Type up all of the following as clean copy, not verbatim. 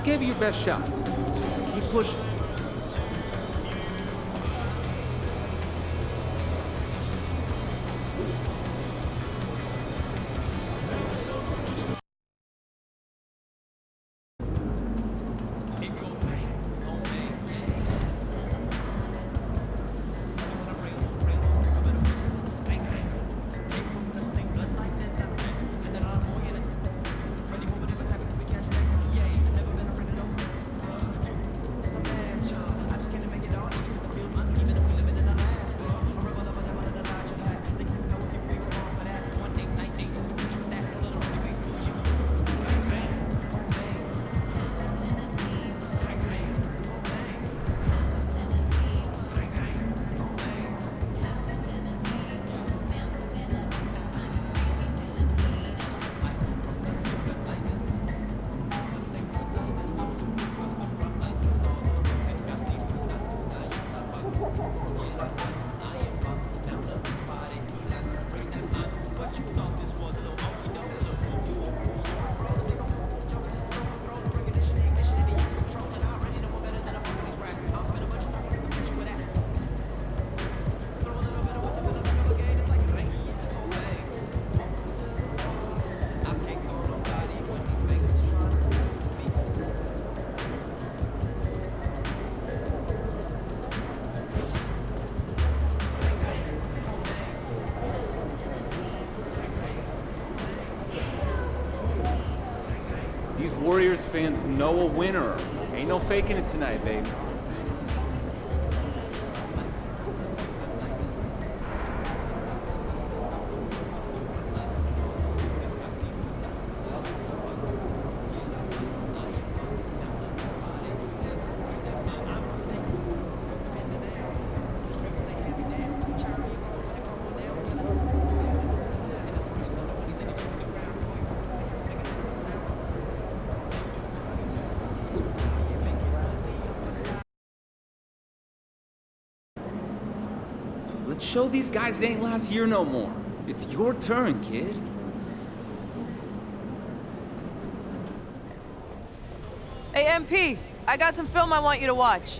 gave it your best shot. Keep pushing. These Warriors fans know a winner. Ain't no faking it tonight, baby. Let's show these guys it ain't last year no more. It's your turn, kid. Hey, MP, I got some film I want you to watch.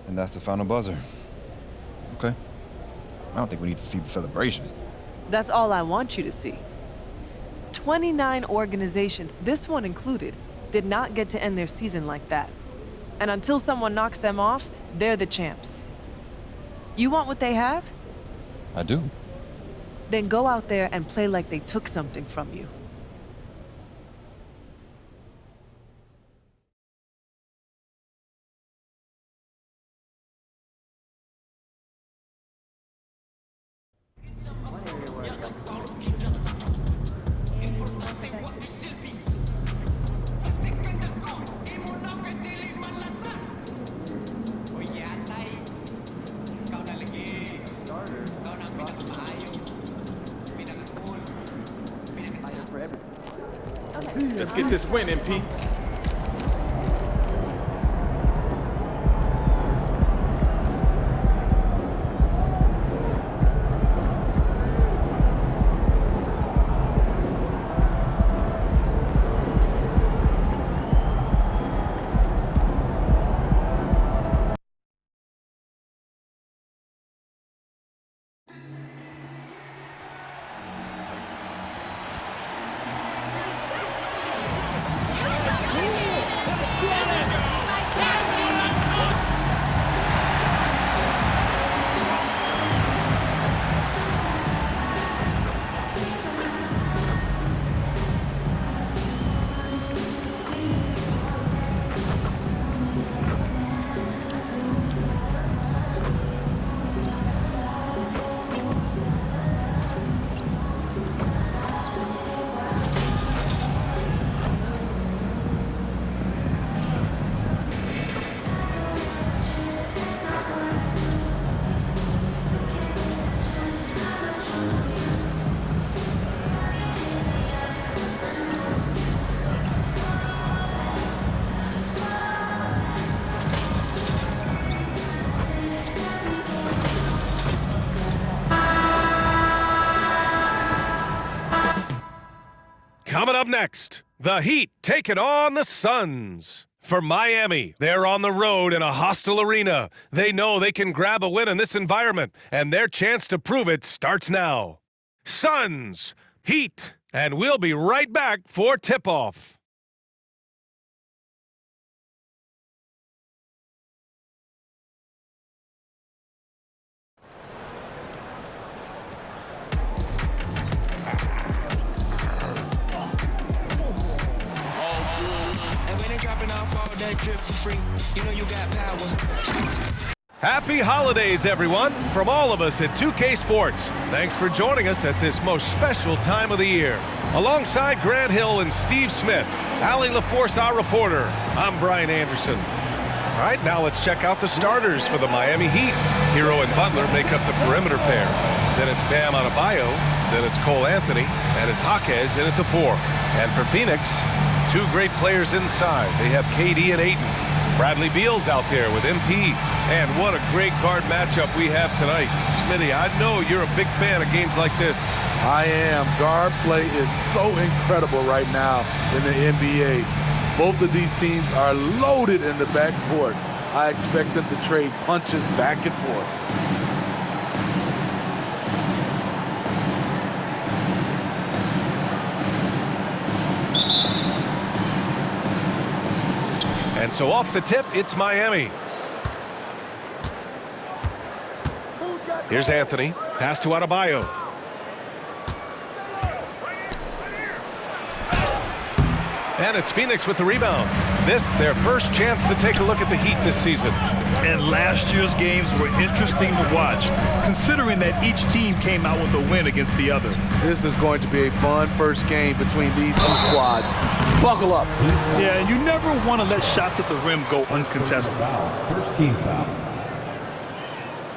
And that's the final buzzer. Okay. I don't think we need to see the celebration. That's all I want you to see. 29 organizations, this one included, did not get to end their season like that. And until someone knocks them off, they're the champs. You want what they have? I do. Then go out there and play like they took something from you. Let's get this win, MP. Coming up next, the Heat taking on the Suns. For Miami, they're on the road in a hostile arena. They know they can grab a win in this environment, and their chance to prove it starts now. Suns, Heat, and we'll be right back for tip-off. Happy holidays, everyone, from all of us at 2K Sports. Thanks for joining us at this most special time of the year. Alongside Grant Hill and Steve Smith, Allie LaForce, our reporter, I'm Brian Anderson. All right, now let's check out the starters for the Miami Heat. Hero and Butler make up the perimeter pair. Then it's Bam Adebayo, then it's Cole Anthony, and it's Jaquez in at the 4. And for Phoenix, two great players inside. They have KD and Ayton. Bradley Beal's out there with MP. And what a great guard matchup we have tonight. Smitty, I know you're a big fan of games like this. I am. Guard play is so incredible right now in the NBA. Both of these teams are loaded in the backcourt. I expect them to trade punches back and forth. And so off the tip, it's Miami. Here's Anthony. Pass to Adebayo. And it's Phoenix with the rebound. This, their first chance to take a look at the Heat this season. And last year's games were interesting to watch, considering that each team came out with a win against the other. This is going to be a fun first game between these two squads. Buckle up. Yeah, you never want to let shots at the rim go uncontested. First team foul.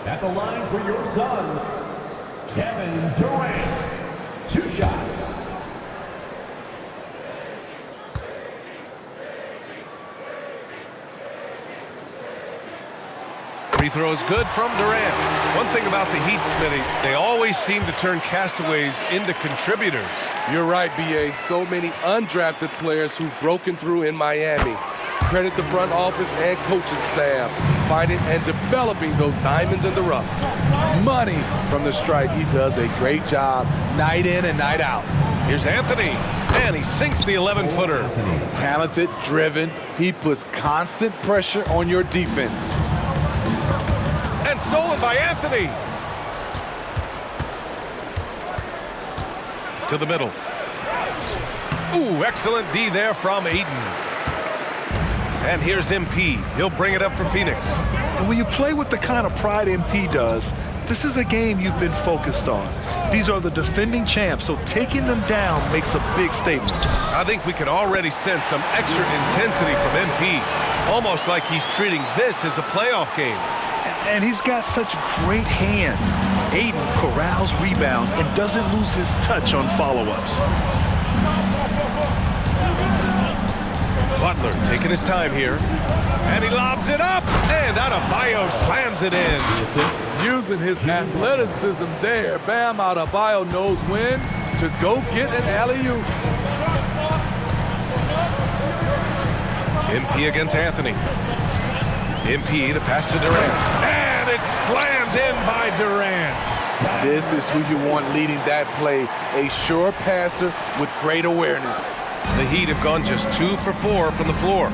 At the line for your Suns, Kevin Durant. 2 shots. Free throw is good from Durant. One thing about the Heat, Smitty, they always seem to turn castaways into contributors. You're right, B.A. So many undrafted players who've broken through in Miami. Credit the front office and coaching staff, finding and developing those diamonds in the rough. Money from the stripe. He does a great job night in and night out. Here's Anthony, and he sinks the 11-footer. Talented, driven. He puts constant pressure on your defense. And stolen by Anthony. To the middle. Ooh, excellent D there from Ayton. And here's MP. He'll bring it up for Phoenix. And when you play with the kind of pride MP does, this is a game you've been focused on. These are the defending champs, so taking them down makes a big statement. I think we can already sense some extra intensity from MP. Almost like he's treating this as a playoff game. And he's got such great hands. Ayton corrals rebounds and doesn't lose his touch on follow-ups. Butler taking his time here. And he lobs it up. And Adebayo slams it in. Using his athleticism there, Bam Adebayo knows when to go get an alley-oop. MP against Anthony. MP, the pass to Durant. And it's slammed in by Durant. This is who you want leading that play. A sure passer with great awareness. The Heat have gone just 2 for 4 from the floor.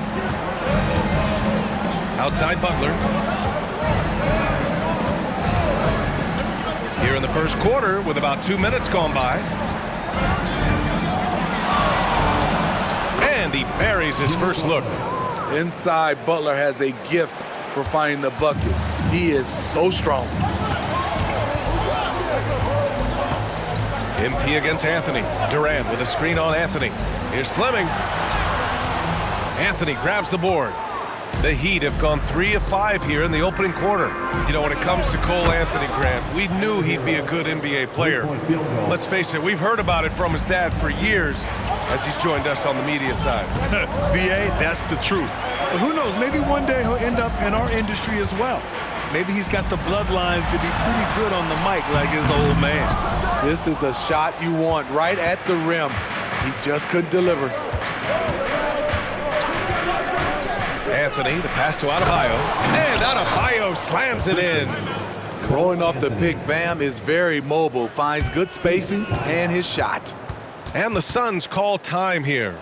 Outside Butler. Here in the first quarter with about 2 minutes gone by. And he buries his first look. Inside, Butler has a gift for finding the bucket. He is so strong. MP against Anthony. Durant with a screen on Anthony. Here's Fleming. Anthony grabs the board. The Heat have gone 3 of 5 here in the opening quarter. You know, when it comes to Cole Anthony, Grant, we knew he'd be a good NBA player. Let's face it, we've heard about it from his dad for years as he's joined us on the media side. B.A., that's the truth. But who knows, maybe one day he'll end up in our industry as well. Maybe he's got the bloodlines to be pretty good on the mic like his old man. This is the shot you want right at the rim. He just couldn't deliver. Anthony, the pass to Adebayo. And Adebayo slams it in. Rolling off the pick, Bam is very mobile, finds good spacing and his shot. And the Suns call time here.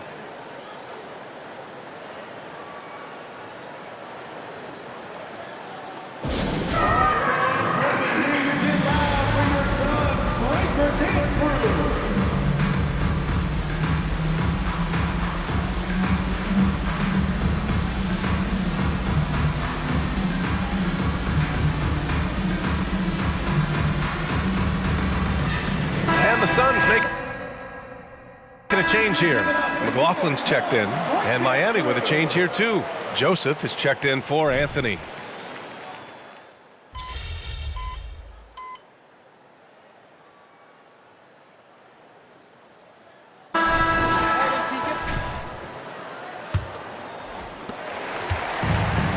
And the Suns make a change here. McLaughlin's checked in, and Miami with a change here too. Joseph is checked in for Anthony.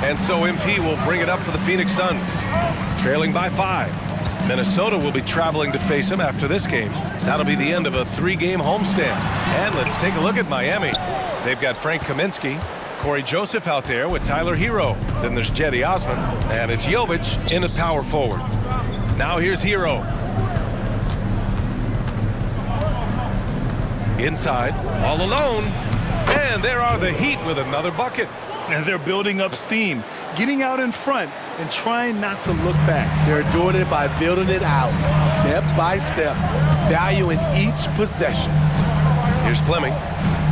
And so MP will bring it up for the Phoenix Suns, trailing by 5. Minnesota will be traveling to face him after this game. That'll be the end of a 3-game homestand. And let's take a look at Miami. They've got Frank Kaminsky, Corey Joseph out there with Tyler Hero. Then there's Jetty Osman, and it's Jovic in at power forward. Now here's Hero. Inside, all alone. And there are the Heat with another bucket. And they're building up steam, getting out in front and trying not to look back. They're doing it by building it out, step by step, valuing each possession. Here's Fleming.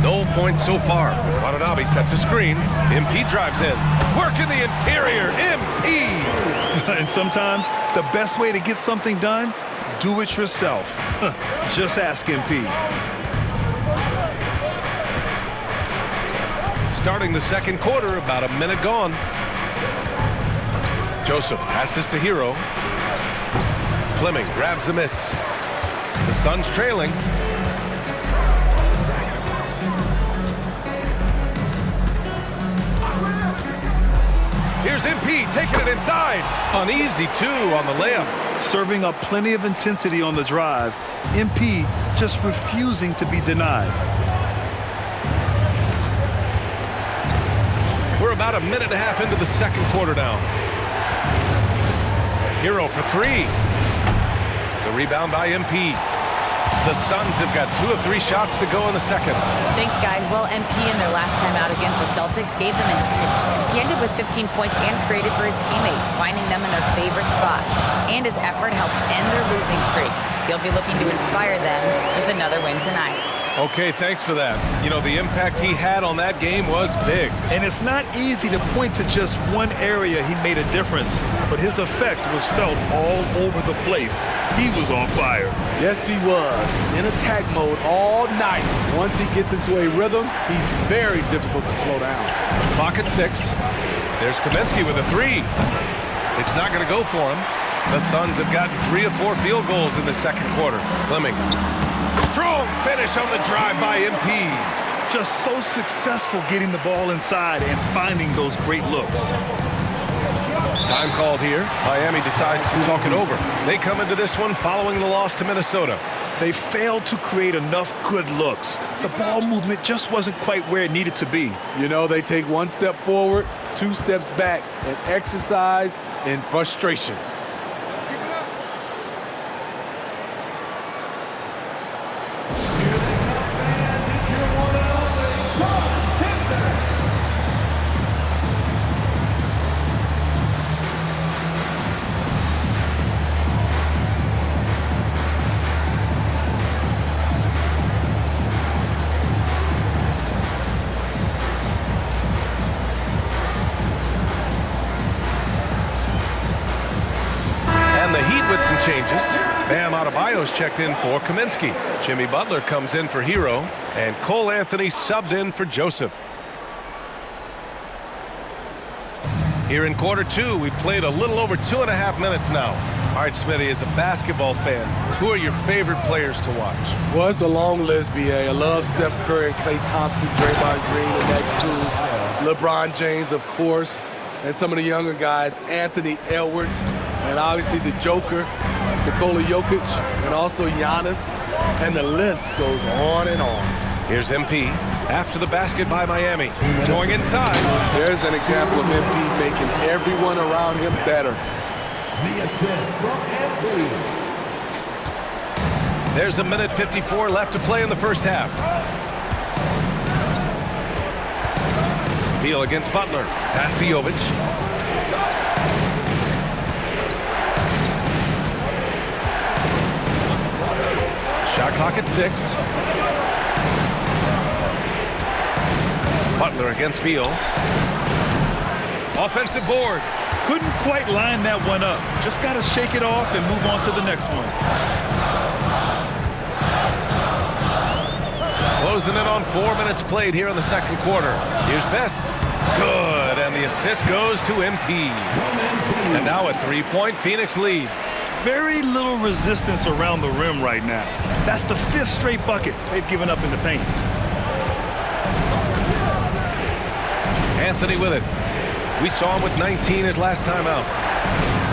No points so far. Watanabe sets a screen. MP drives in. Work in the interior. MP! And sometimes the best way to get something done, do it yourself. Just ask MP. Starting the second quarter, about a minute gone. Joseph passes to Hero. Fleming grabs the miss. The Suns trailing. Here's MP taking it inside. Uneasy two on the layup. Serving up plenty of intensity on the drive. MP just refusing to be denied. We're about a minute and a half into the second quarter now. Hero for 3. The rebound by MP. The Suns have got 2 of 3 shots to go in the second. Thanks, guys. Well, MP in their last time out against the Celtics gave them an edge. He ended with 15 points and created for his teammates, finding them in their favorite spots. And his effort helped end their losing streak. He'll be looking to inspire them with another win tonight. Okay, thanks for that. You know, the impact he had on that game was big. And it's not easy to point to just one area he made a difference, but his effect was felt all over the place. He was on fire. Yes, he was. In attack mode all night. Once he gets into a rhythm, he's very difficult to slow down. Clock at 6. There's Kaminsky with a 3. It's not going to go for him. The Suns have gotten 3 of 4 field goals in the second quarter. Fleming. Strong finish on the drive by MP. Just so successful getting the ball inside and finding those great looks. Time called here. Miami decides to talk it over. They come into this one following the loss to Minnesota. They failed to create enough good looks. The ball movement just wasn't quite where it needed to be. You know, they take 1 step forward, 2 steps back, and exercise in frustration. Changes. Bam Adebayo's checked in for Kaminsky. Jimmy Butler comes in for Hero, and Cole Anthony subbed in for Joseph. Here in quarter 2, we played a little over 2.5 minutes now. All right, Smitty, as a basketball fan, who are your favorite players to watch? Well, it's a long list, B.A. I love Steph Curry, Klay Thompson, Draymond Green, and that crew. LeBron James, of course, and some of the younger guys, Anthony Edwards, and obviously the Joker, Nikola Jokic, and also Giannis, and the list goes on and on. Here's MP after the basket by Miami. Going inside. There's an example of MP making everyone around him better. The assist from MP. There's a minute 54 left to play in the first half. Beal against Butler. Pass to Jovic. Shot clock at 6. Butler against Beal. Offensive board. Couldn't quite line that one up. Just got to shake it off and move on to the next one. Closing in on 4 minutes played here in the second quarter. Here's Best. Good, and the assist goes to MP. And now a 3-point Phoenix lead. Very little resistance around the rim right now. That's the 5th straight bucket they've given up in the paint. Anthony with it. We saw him with 19 his last time out.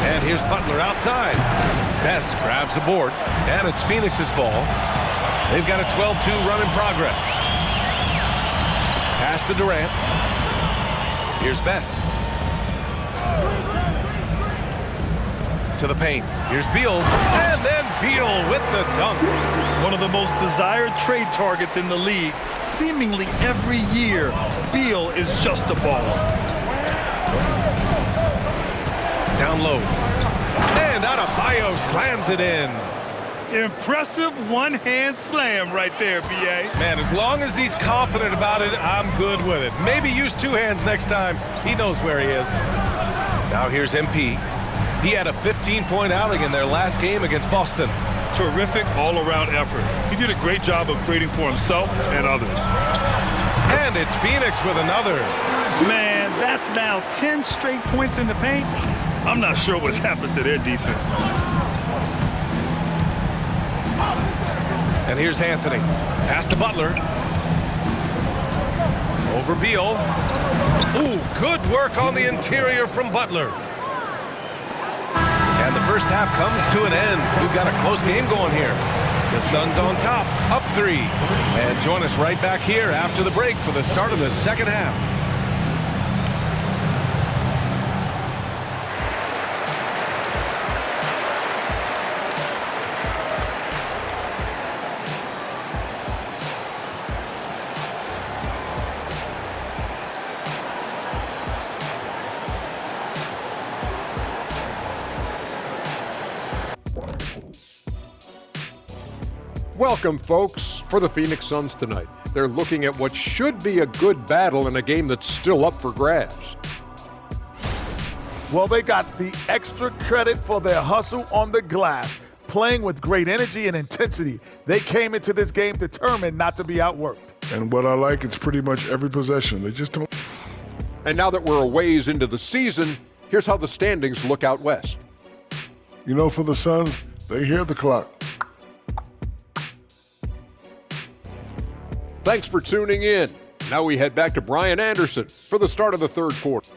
And here's Butler outside. Best grabs the board, and it's Phoenix's ball. They've got a 12-2 run in progress. Pass to Durant. Here's Best. To the paint. Here's Beal. And then Beal with the dunk. One of the most desired trade targets in the league. Seemingly every year, Beal is just a baller. Down low. And Adebayo slams it in. Impressive one-hand slam right there, B.A. Man, as long as he's confident about it, I'm good with it. Maybe use 2 hands next time. He knows where he is. Now here's MP. He had a 15-point outing in their last game against Boston. Terrific all-around effort. He did a great job of creating for himself and others. And it's Phoenix with another. Man, that's now 10 straight points in the paint. I'm not sure what's happened to their defense. And here's Anthony. Pass to Butler. Over Beal. Ooh, good work on the interior from Butler. And the first half comes to an end. We've got a close game going here. The Suns on top, up 3. And join us right back here after the break for the start of the second half. Welcome, folks, for the Phoenix Suns tonight. They're looking at what should be a good battle in a game that's still up for grabs. Well, they got the extra credit for their hustle on the glass, playing with great energy and intensity. They came into this game determined not to be outworked. And what I like, it's pretty much every possession. They just don't. And now that we're a ways into the season, here's how the standings look out west. You know, for the Suns, they hear the clock. Thanks for tuning in. Now we head back to Brian Anderson for the start of the third quarter.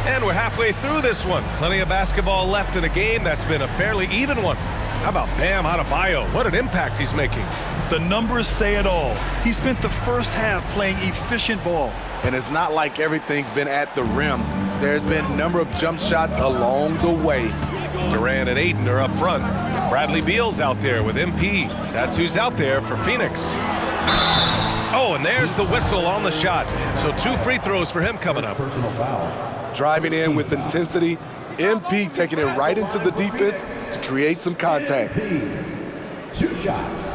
And we're halfway through this one. Plenty of basketball left in a game that's been a fairly even one. How about Bam Adebayo? What an impact he's making. The numbers say it all. He spent the first half playing efficient ball. And it's not like everything's been at the rim. There's been a number of jump shots along the way. Durant and Ayton are up front. Bradley Beal's out there with MP. That's who's out there for Phoenix. Oh, and there's the whistle on the shot. So 2 free throws for him coming up. Personal foul. Driving in with intensity, MP taking it right into the defense to create some contact. 2 shots.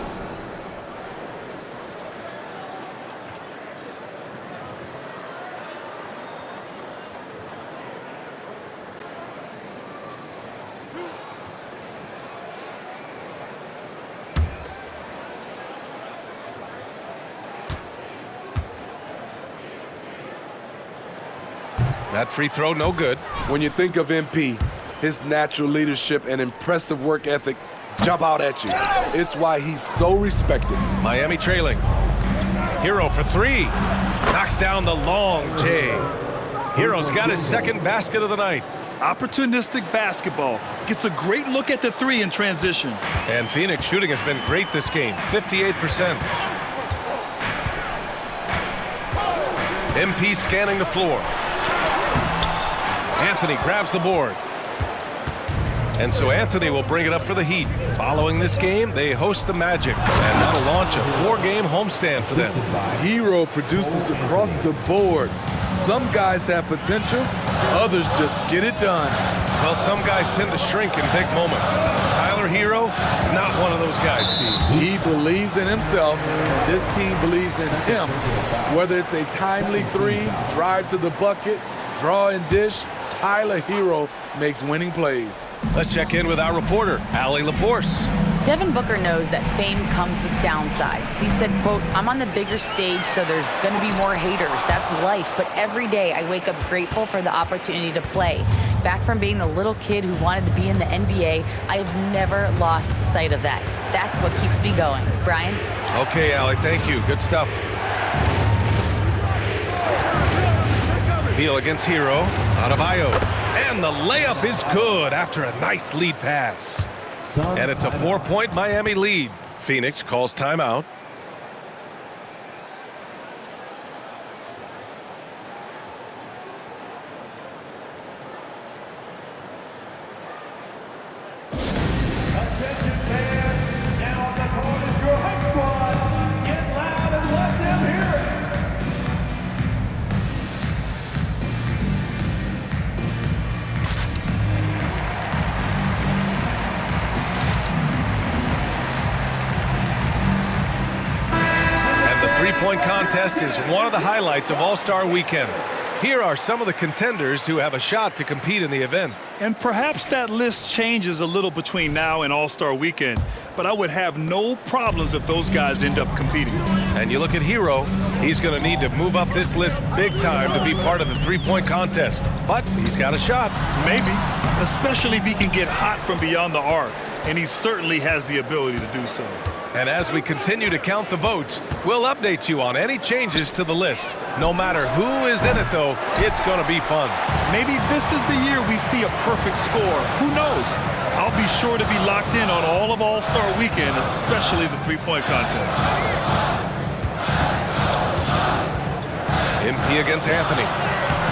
That free throw, no good. When you think of MP, his natural leadership and impressive work ethic jump out at you. It's why he's so respected. Miami trailing. Hero for 3. Knocks down the long J. Hero's got his second basket of the night. Opportunistic basketball. Gets a great look at the three in transition. And Phoenix shooting has been great this game, 58%. MP scanning the floor. Anthony grabs the board. And so Anthony will bring it up for the Heat. Following this game, they host the Magic. And that'll launch a 4-game homestand for them. Hero produces across the board. Some guys have potential, others just get it done. Well, some guys tend to shrink in big moments. Tyler Hero, not one of those guys, Steve. He believes in himself, and this team believes in him. Whether it's a timely three, drive to the bucket, draw and dish, Tyler Hero makes winning plays. Let's check in with our reporter, Allie LaForce. Devin Booker knows that fame comes with downsides. He said, quote, "I'm on the bigger stage, so there's going to be more haters. That's life. But every day I wake up grateful for the opportunity to play. Back from being the little kid who wanted to be in the NBA, I have never lost sight of that. That's what keeps me going." Brian? Okay, Allie, thank you. Good stuff. Beal against Hero. Adebayo. And the layup is good after a nice lead pass. And it's a 4-point Miami lead. Phoenix calls timeout. Attention fans, now on the court is your home squad. Get loud and let them hear it. Three-point contest is one of the highlights of All-Star Weekend. Here are some of the contenders who have a shot to compete in the event. And perhaps that list changes a little between now and All-Star Weekend, but I would have no problems if those guys end up competing. And you look at Hero, he's going to need to move up this list big time to be part of the three-point contest. But he's got a shot. Maybe, especially if he can get hot from beyond the arc, and he certainly has the ability to do so. And as we continue to count the votes, we'll update you on any changes to the list. No matter who is in it, though, it's going to be fun. Maybe this is the year we see a perfect score. Who knows? I'll be sure to be locked in on all of All-Star Weekend, especially the three-point contest. MP against Anthony.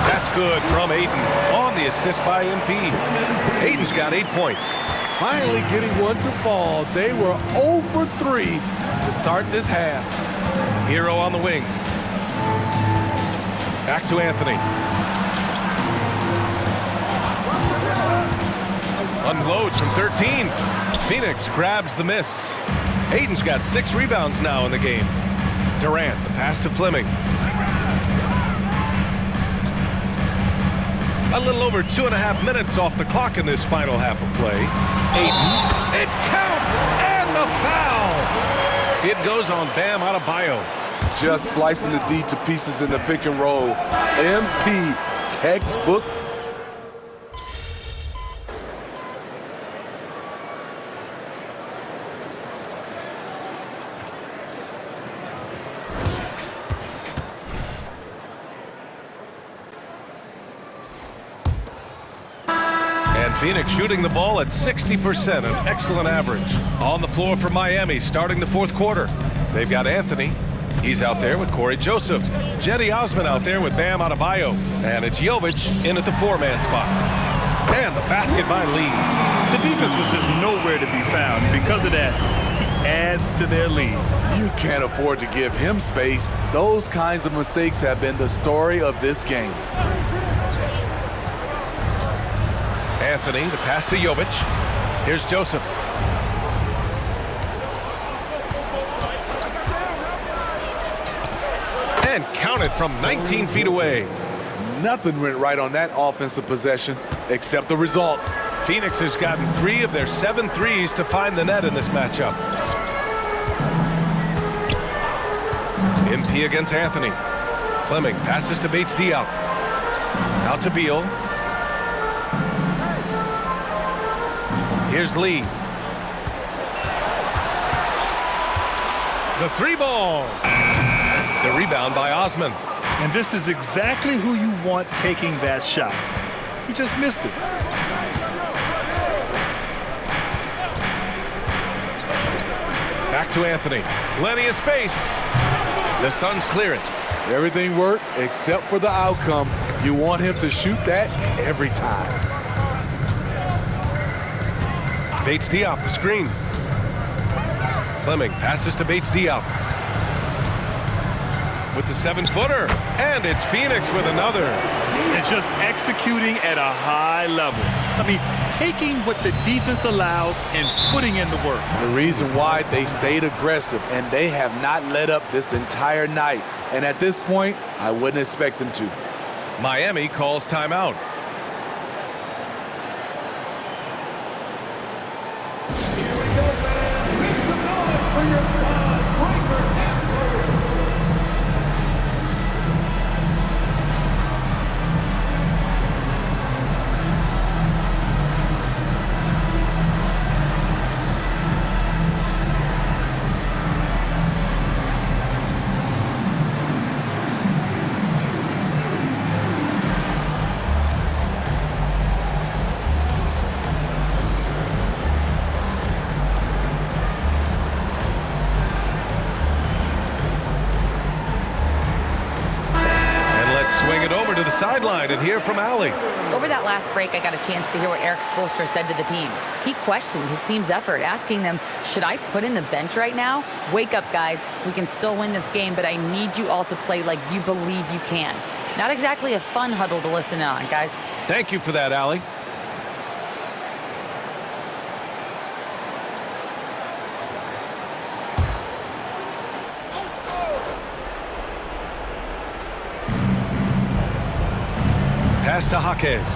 That's good from Ayton on the assist by MP. Ayton's got 8 points. Finally getting one to fall. They were 0 for 3 to start this half. Hero on the wing. Back to Anthony. Unloads from 13. Phoenix grabs the miss. Ayton's got 6 rebounds now in the game. Durant, the pass to Fleming. A little over 2.5 minutes off the clock in this final half of play. Ayton, it counts, and the foul! It goes on Bam Adebayo. Just slicing the D to pieces in the pick and roll. MP, textbook. Phoenix shooting the ball at 60%, an excellent average. On the floor for Miami, starting the fourth quarter. They've got Anthony. He's out there with Corey Joseph. Jetty Osman out there with Bam Adebayo. And it's Jovic in at the 4-man spot. And the basket by Lee. The defense was just nowhere to be found. Because of that, he adds to their lead. You can't afford to give him space. Those kinds of mistakes have been the story of this game. Anthony, the pass to Jovic. Here's Joseph. And counted from 19 feet away. Nothing went right on that offensive possession except the result. Phoenix has gotten 3 of their 7 threes to find the net in this matchup. MP against Anthony. Fleming passes to Bates Diop. Out to Beal. Here's Lee. The 3-ball. The rebound by Osman. And this is exactly who you want taking that shot. He just missed it. Back to Anthony. Plenty of space. The Suns clear it. Everything worked except for the outcome. You want him to shoot that every time. Bates Diop, the screen. Fleming passes to Bates Diop. With the 7-footer. And it's Phoenix with another. And just executing at a high level. I mean, taking what the defense allows and putting in the work. The reason why they stayed aggressive, and they have not let up this entire night. And at this point, I wouldn't expect them to. Miami calls timeout. Sideline and hear from Allie. Over that last break, I got a chance to hear what Eric Spoelstra said to the team. He questioned his team's effort, asking them, should I put in the bench right now? Wake up, guys. We can still win this game, but I need you all to play like you believe you can. Not exactly a fun huddle to listen on, guys. Thank you for that, Allie. Pass to Jaquez.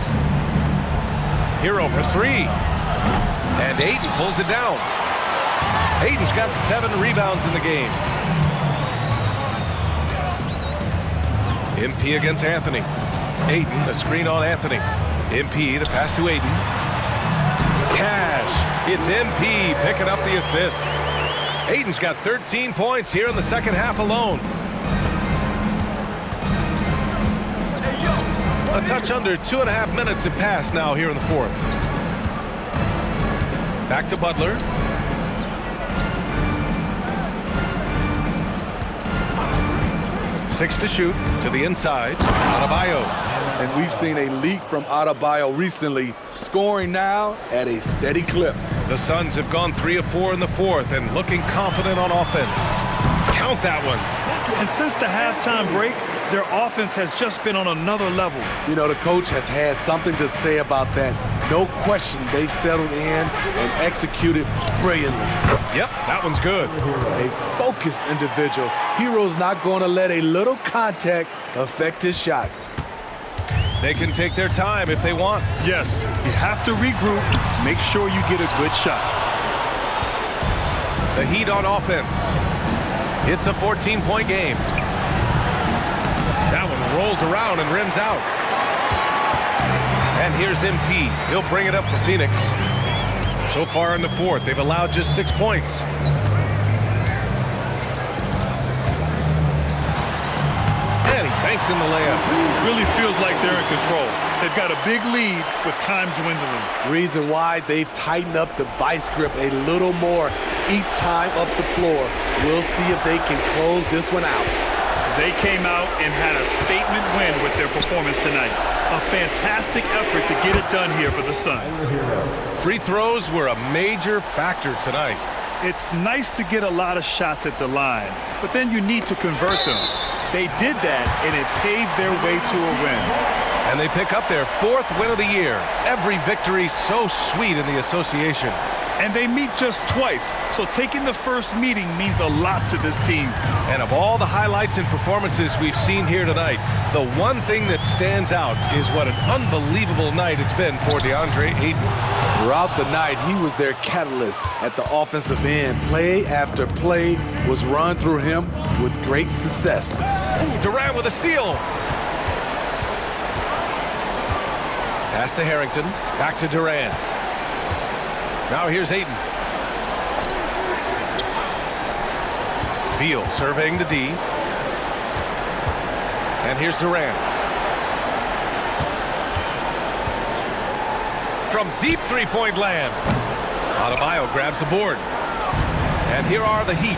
Hero for 3. And Ayton pulls it down. Ayton's got 7 rebounds in the game. MP against Anthony. Ayton, a screen on Anthony. MP, the pass to Ayton. Cash. It's MP picking up the assist. Ayton's got 13 points here in the second half alone. A touch under 2.5 minutes have passed now here in the fourth. Back to Butler. Six to shoot to the inside. Adebayo. And we've seen a leak from Adebayo recently, scoring now at a steady clip. The Suns have gone 3 of 4 in the fourth and looking confident on offense. Count that one. And since the halftime break, their offense has just been on another level. You know, the coach has had something to say about that. No question, they've settled in and executed brilliantly. Yep, that one's good. A focused individual. Hero's not going to let a little contact affect his shot. They can take their time if they want. Yes, you have to regroup, make sure you get a good shot. The Heat on offense. It's a 14-point game. That one rolls around and rims out. And here's MP. He'll bring it up for Phoenix. So far in the fourth, they've allowed just 6 points. And he banks in the layup. Really feels like they're in control. They've got a big lead with time dwindling. Reason why they've tightened up the vice grip a little more each time up the floor. We'll see if they can close this one out. They came out and had a statement win with their performance tonight. A fantastic effort to get it done here for the Suns. Free throws were a major factor tonight. It's nice to get a lot of shots at the line, but then you need to convert them. They did that, and it paved their way to a win. And they pick up their 4th win of the year. Every victory so sweet in the association. And they meet just twice, so taking the first meeting means a lot to this team. And of all the highlights and performances we've seen here tonight, the one thing that stands out is what an unbelievable night it's been for DeAndre Ayton. Throughout the night, he was their catalyst at the offensive end. Play after play was run through him with great success. Ooh, Durant with a steal. Pass to Harrington, back to Durant. Now here's Ayton. Beal surveying the D. And here's Durant. From deep three-point land. Adebayo grabs the board. And here are the Heat.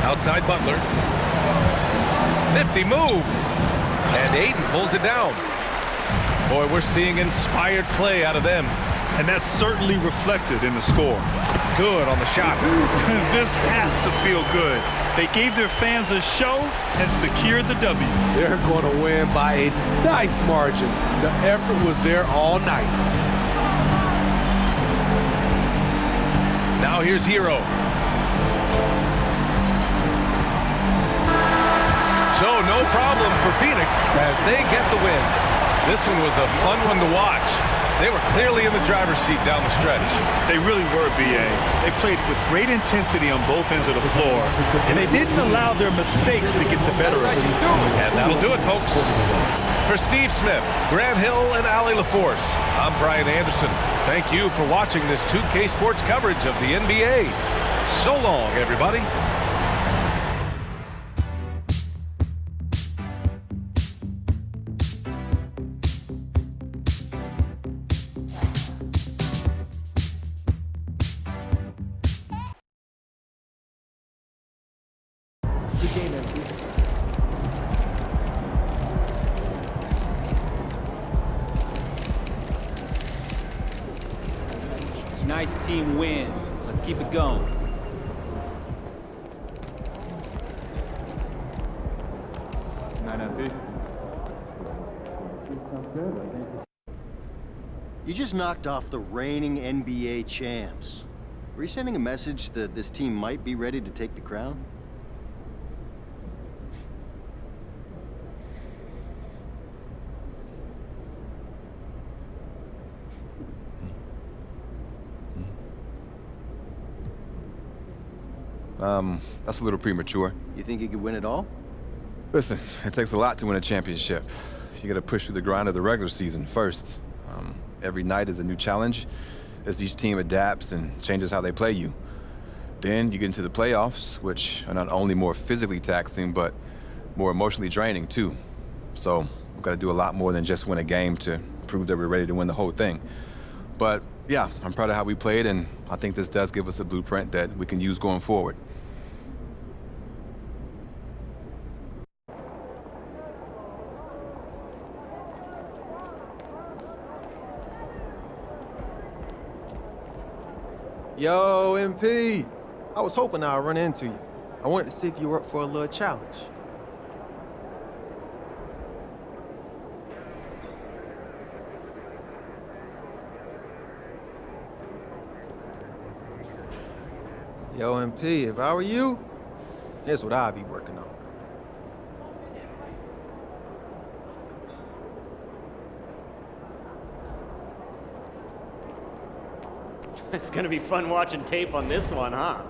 Outside Butler. Nifty move. And Ayton pulls it down. Boy, we're seeing inspired play out of them. And that's certainly reflected in the score. Good on the shot. This has to feel good. They gave their fans a show and secured the W. They're going to win by a nice margin. The effort was there all night. Now here's Hero. So no problem for Phoenix as they get the win. This one was a fun one to watch. They were clearly in the driver's seat down the stretch. They really were, B.A. They played with great intensity on both ends of the floor, and they didn't allow their mistakes to get the better of them. And that'll do it, folks. For Steve Smith, Grant Hill, and Allie LaForce, I'm Brian Anderson. Thank you for watching this 2K Sports coverage of the NBA. So long, everybody. Nice team win. Let's keep it going. You just knocked off the reigning NBA champs. Were you sending a message that this team might be ready to take the crown? That's a little premature. You think you could win it all? Listen, it takes a lot to win a championship. You gotta push through the grind of the regular season first. Every night is a new challenge as each team adapts and changes how they play you. Then you get into the playoffs, which are not only more physically taxing, but more emotionally draining too. So we've gotta do a lot more than just win a game to prove that we're ready to win the whole thing. But yeah, I'm proud of how we played, and I think this does give us a blueprint that we can use going forward. Yo, MP. I was hoping I'd run into you. I wanted to see if you were up for a little challenge. Yo, MP, if I were you, here's what I'd be working on. It's gonna be fun watching tape on this one, huh?